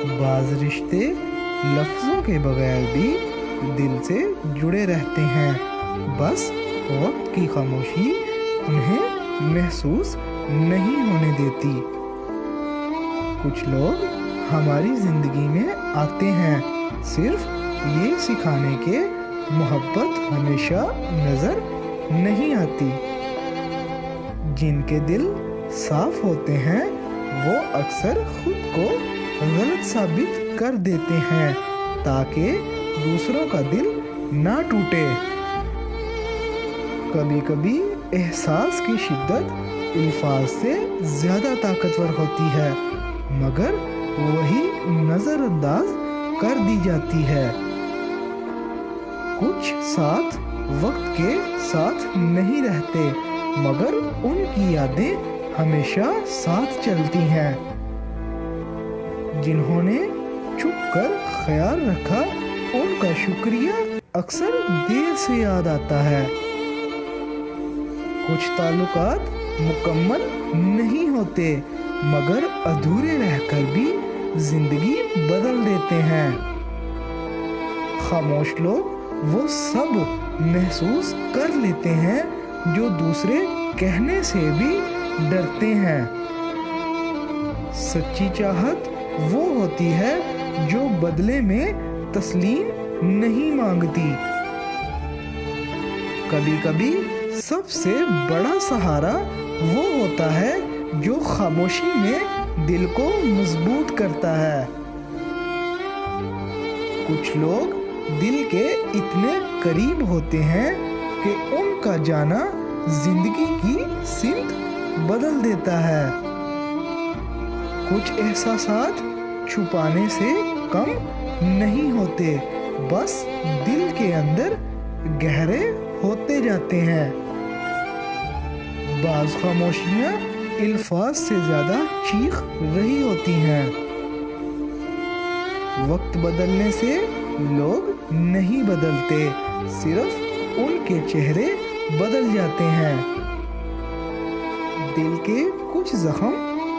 बाज रिश्ते लफ्ज़ों के बगैर भी दिल से जुड़े रहते हैं, बस वक्त की खामोशी उन्हें महसूस नहीं होने देती। कुछ लोग हमारी ज़िंदगी में आते हैं सिर्फ ये सिखाने के मोहब्बत हमेशा नज़र नहीं आती। जिनके दिल साफ होते हैं वो अक्सर खुद को गलत साबित कर देते हैं ताकि दूसरों का दिल ना टूटे। कभी कभी एहसास की शिद्दत अल्फाज से ज़्यादा ताकतवर होती है, मगर वही नज़रअंदाज कर दी जाती है। कुछ साथ वक्त के साथ नहीं रहते, मगर उनकी यादें हमेशा साथ चलती हैं। जिन्होंने छुप कर ख्याल रखा उनका शुक्रिया अक्सर देर से याद आता है। कुछ ताल्लुकात मुकम्मल नहीं होते, मगर अधूरे रहकर भी जिंदगी बदल देते हैं। खामोश लोग वो सब महसूस कर लेते हैं जो दूसरे कहने से भी डरते हैं। सच्ची चाहत वो होती है जो बदले में तस्लीम नहीं मांगती। कभी कभी सबसे बड़ा सहारा वो होता है जो खामोशी में दिल को मजबूत करता है। कुछ लोग दिल के इतने करीब होते हैं कि उनका जाना जिंदगी की सिमत बदल देता है। कुछ एहसासात छुपाने से कम नहीं होते, बस दिल के अंदर गहरे होते जाते हैं। बाज़ खामोशियाँ अल्फाज से ज़्यादा चीख रही होती हैं। वक्त बदलने से लोग नहीं बदलते, सिर्फ उनके चेहरे बदल जाते हैं। दिल के कुछ जख्म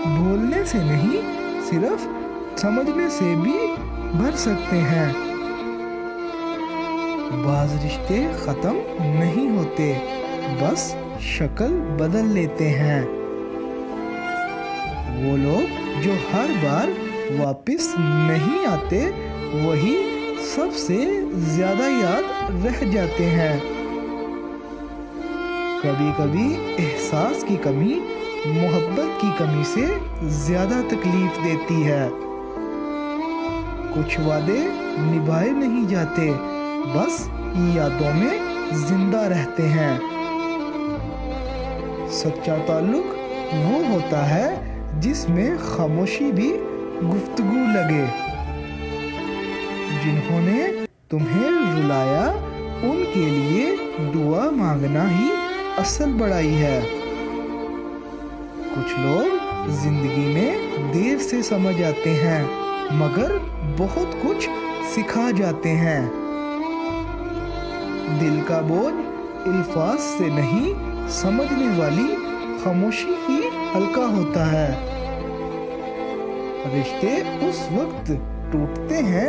भूलने से नहीं, सिर्फ समझने से भी भर सकते हैं। बाज़ रिश्ते ख़त्म नहीं होते, बस शक्ल बदल लेते हैं। वो लोग जो हर बार वापस नहीं आते वही सबसे ज़्यादा याद रह जाते हैं। कभी कभी एहसास की कमी मोहब्बत की कमी से ज़्यादा तकलीफ देती है। कुछ वादे निभाए नहीं जाते, बस यादों में जिंदा रहते हैं। सच्चा ताल्लुक वो होता है जिसमें खामोशी भी गुफ्तगू लगे। जिन्होंने तुम्हें रुलाया उनके लिए दुआ मांगना ही असल बड़ाई है। कुछ लोग जिंदगी में देर से समझ आते हैं, मगर बहुत कुछ सिखा जाते हैं। दिल का बोझ अल्फाज से नहीं, समझने वाली खामोशी ही हल्का होता है। रिश्ते उस वक्त टूटते हैं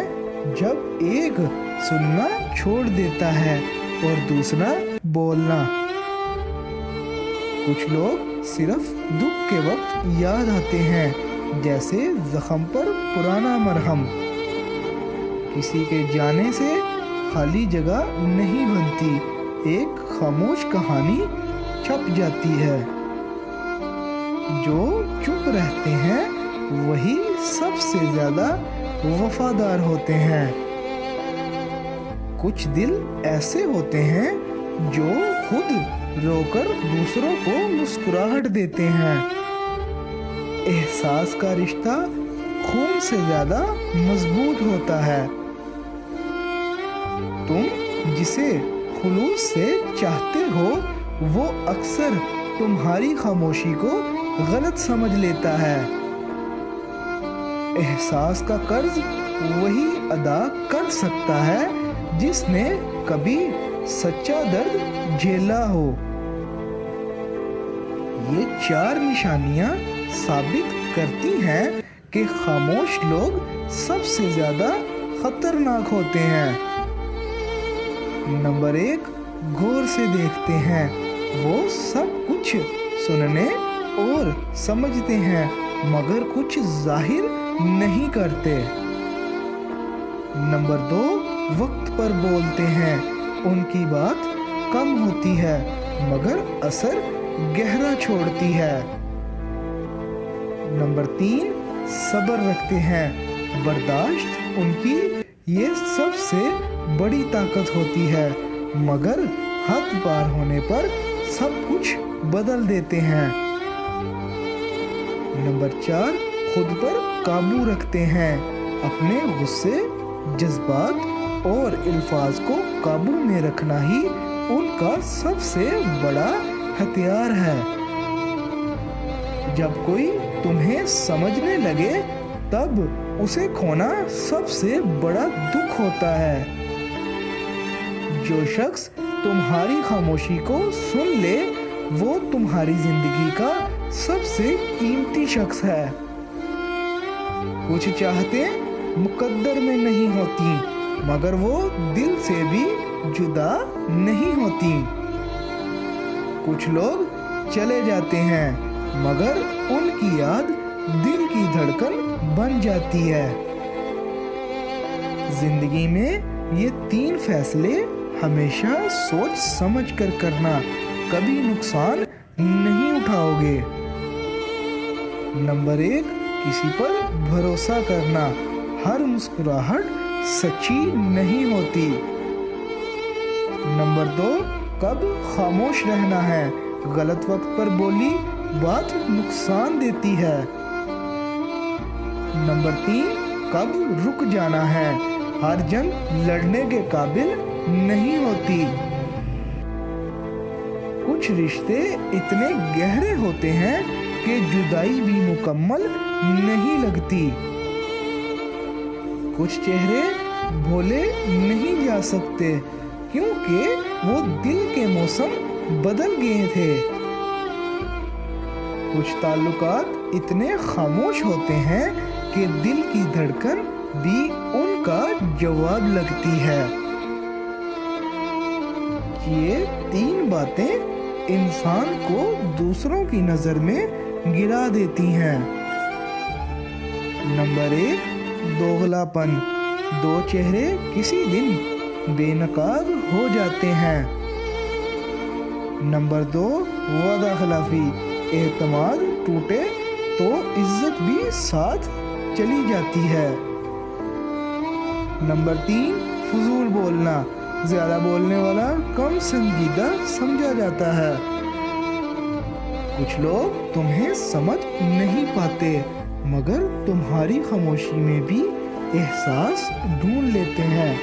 जब एक सुनना छोड़ देता है और दूसरा बोलना। कुछ लोग सिर्फ दुख के वक्त याद आते हैं, जैसे जख्म पर पुराना मरहम। किसी के जाने से खाली जगह नहीं बनती, एक खामोश कहानी छप जाती है। जो चुप रहते हैं वही सबसे ज़्यादा वफादार होते हैं। कुछ दिल ऐसे होते हैं जो खुद रोकर दूसरों को मुस्कुराहट देते हैं। एहसास का रिश्ता खून से ज़्यादा मजबूत होता है। तुम जिसे खुलूस से चाहते हो वो अक्सर तुम्हारी खामोशी को गलत समझ लेता है। एहसास का कर्ज वही अदा कर सकता है जिसने कभी सच्चा दर्द झेला हो। ये 4 निशानियां साबित करती हैं کہ خاموش لوگ سب سے زیادہ خطرناک ہوتے ہیں۔ نمبر 1، غور سے دیکھتے ہیں۔ وہ سب کچھ سننے اور سمجھتے ہیں مگر کچھ ظاہر نہیں کرتے۔ نمبر 2، وقت پر بولتے ہیں۔ ان کی بات کم ہوتی ہے مگر اثر گہرا چھوڑتی ہے۔ نمبر 3، صبر رکھتے ہیں۔ برداشت ان کی یہ سب سے بڑی طاقت ہوتی ہے مگر حد پار ہونے پر سب کچھ بدل دیتے ہیں۔ نمبر 4، خود پر قابو رکھتے ہیں۔ اپنے غصے، جذبات اور الفاظ کو قابو میں رکھنا ہی ان کا سب سے بڑا ہتھیار ہے۔ جب کوئی تمہیں سمجھنے لگے تب اسے کھونا سب سے بڑا دکھ ہوتا ہے۔ جو شخص تمہاری خاموشی کو سن لے وہ تمہاری زندگی کا سب سے قیمتی شخص ہے۔ کچھ چاہتیں مقدر میں نہیں ہوتی مگر وہ دل سے بھی جدا نہیں ہوتی۔ کچھ لوگ چلے جاتے ہیں مگر ان کی یاد دل کی دھڑکن بن جاتی ہے۔ زندگی میں یہ 3 فیصلے ہمیشہ سوچ سمجھ کر کرنا، کبھی نقصان نہیں اٹھاؤ گے۔ نمبر 1، کسی پر بھروسہ کرنا۔ ہر مسکراہٹ سچی نہیں ہوتی۔ نمبر 2، کب خاموش رہنا ہے۔ غلط وقت پر بولی بات نقصان دیتی ہے۔ نمبر 3، کب رک جانا ہے۔ ہر جنگ لڑنے کے قابل نہیں ہوتی۔ کچھ رشتے اتنے گہرے ہوتے ہیں کہ جدائی بھی مکمل نہیں لگتی۔ کچھ چہرے بھولے نہیں جا سکتے کیونکہ وہ دل کے موسم بدل گئے تھے۔ کچھ تعلقات اتنے خاموش ہوتے ہیں کہ دل کی دھڑکن بھی ان کا جواب لگتی ہے۔ یہ 3 باتیں انسان کو دوسروں کی نظر میں گرا دیتی ہیں۔ نمبر 1، دوغلا پن۔ 2 چہرے کسی دن بے نقاب ہو جاتے ہیں۔ نمبر 2، وعدہ خلافی۔ اعتماد ٹوٹے تو عزت بھی ساتھ چلی جاتی ہے۔ نمبر 3، فضول بولنا۔ زیادہ بولنے والا کم سنجیدہ سمجھا جاتا ہے۔ کچھ لوگ تمہیں سمجھ نہیں پاتے مگر تمہاری خاموشی میں بھی احساس ڈھونڈ لیتے ہیں۔